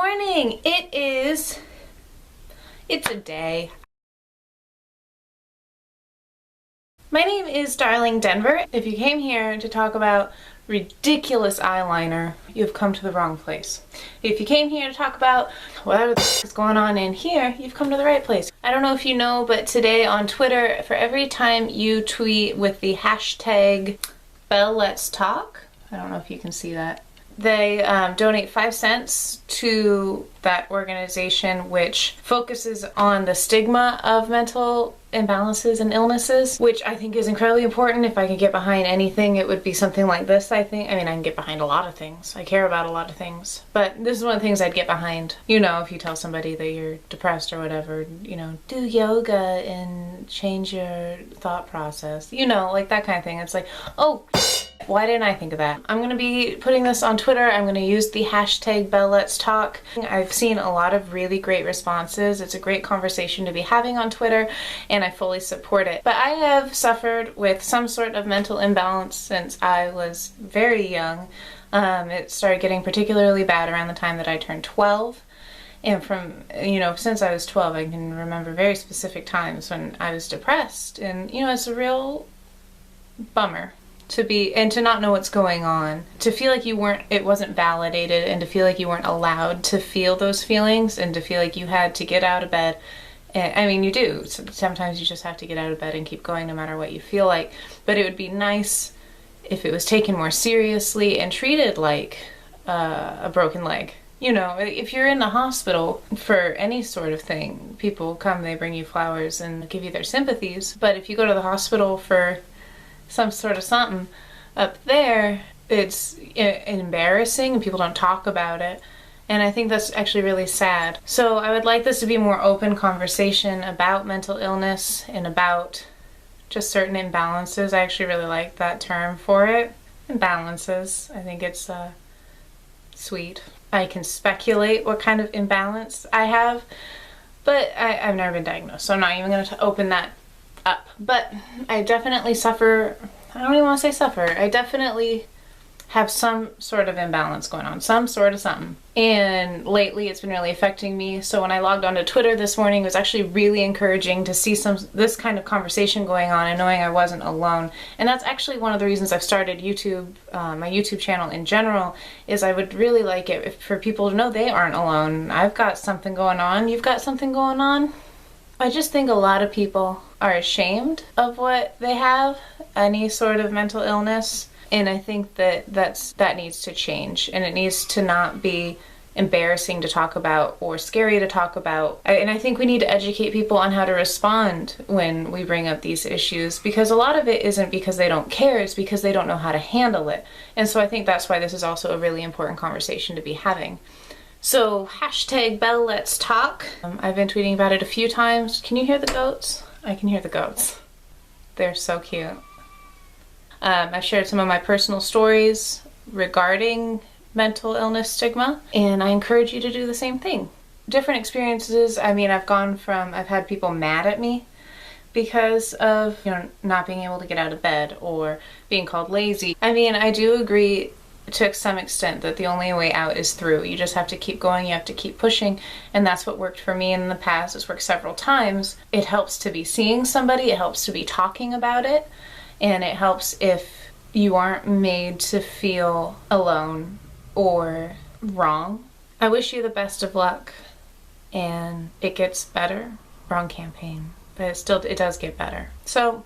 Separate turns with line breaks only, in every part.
morning. It's a day. My name is Darling Denver. If you came here to talk about ridiculous eyeliner, you've come to the wrong place. If you came here to talk about whatever is going on in here, you've come to the right place. I don't know if you know, but today on Twitter, for every time you tweet with the hashtag BellLetsTalk, I don't know if you can see that, they donate 5 cents to that organization which focuses on the stigma of mental imbalances and illnesses, which I think is incredibly important. If I could get behind anything, it would be something like this, I think. I mean, I can get behind a lot of things. I care about a lot of things. But this is one of the things I'd get behind. You know, if you tell somebody that you're depressed or whatever, you know, do yoga and change your thought process. You know, like that kind of thing. It's like, oh, why didn't I think of that? I'm going to be putting this on Twitter. I'm going to use the hashtag BellLetsTalk. I've seen a lot of really great responses. It's a great conversation to be having on Twitter, and I fully support it. But I have suffered with some sort of mental imbalance since I was very young. It started getting particularly bad around the time that I turned 12. And from, you know, since I was 12, I can remember very specific times when I was depressed. And, you know, it's a real bummer to be, and to not know what's going on, to feel like it wasn't validated, and to feel like you weren't allowed to feel those feelings, and to feel like you had to get out of bed. And, I mean, you do. Sometimes you just have to get out of bed and keep going no matter what you feel like. But it would be nice if it was taken more seriously and treated like a broken leg. You know, if you're in the hospital for any sort of thing, people come, they bring you flowers and give you their sympathies. But if you go to the hospital for some sort of something up there, it's embarrassing and people don't talk about it. And I think that's actually really sad. So I would like this to be a more open conversation about mental illness and about just certain imbalances. I actually really like that term for it. Imbalances. I think it's sweet. I can speculate what kind of imbalance I have, but I've never been diagnosed, so I'm not even going to open that up. But I definitely suffer, I don't even want to say suffer, I definitely have some sort of imbalance going on, some sort of something. And lately it's been really affecting me. So when I logged onto Twitter this morning, it was actually really encouraging to see this kind of conversation going on and knowing I wasn't alone. And that's actually one of the reasons I've started YouTube, my YouTube channel in general, is I would really like it for people to know they aren't alone. I've got something going on, you've got something going on. I just think a lot of people are ashamed of what they have, any sort of mental illness. And I think that needs to change, and it needs to not be embarrassing to talk about or scary to talk about. And I think we need to educate people on how to respond when we bring up these issues, because a lot of it isn't because they don't care, it's because they don't know how to handle it. And so I think that's why this is also a really important conversation to be having. So hashtag BellLetsTalk. I've been tweeting about it a few times. Can you hear the goats? I can hear the goats. They're so cute. I've shared some of my personal stories regarding mental illness stigma, and I encourage you to do the same thing. Different experiences. I mean, I've had people mad at me because of, you know, not being able to get out of bed or being called lazy. I mean, I do agree to some extent that the only way out is through. You just have to keep going, you have to keep pushing, and that's what worked for me in the past. It's worked several times. It helps to be seeing somebody, it helps to be talking about it. And it helps if you aren't made to feel alone or wrong. I wish you the best of luck, and it gets better. Wrong campaign, but it does get better. So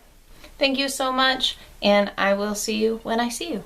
thank you so much, and I will see you when I see you.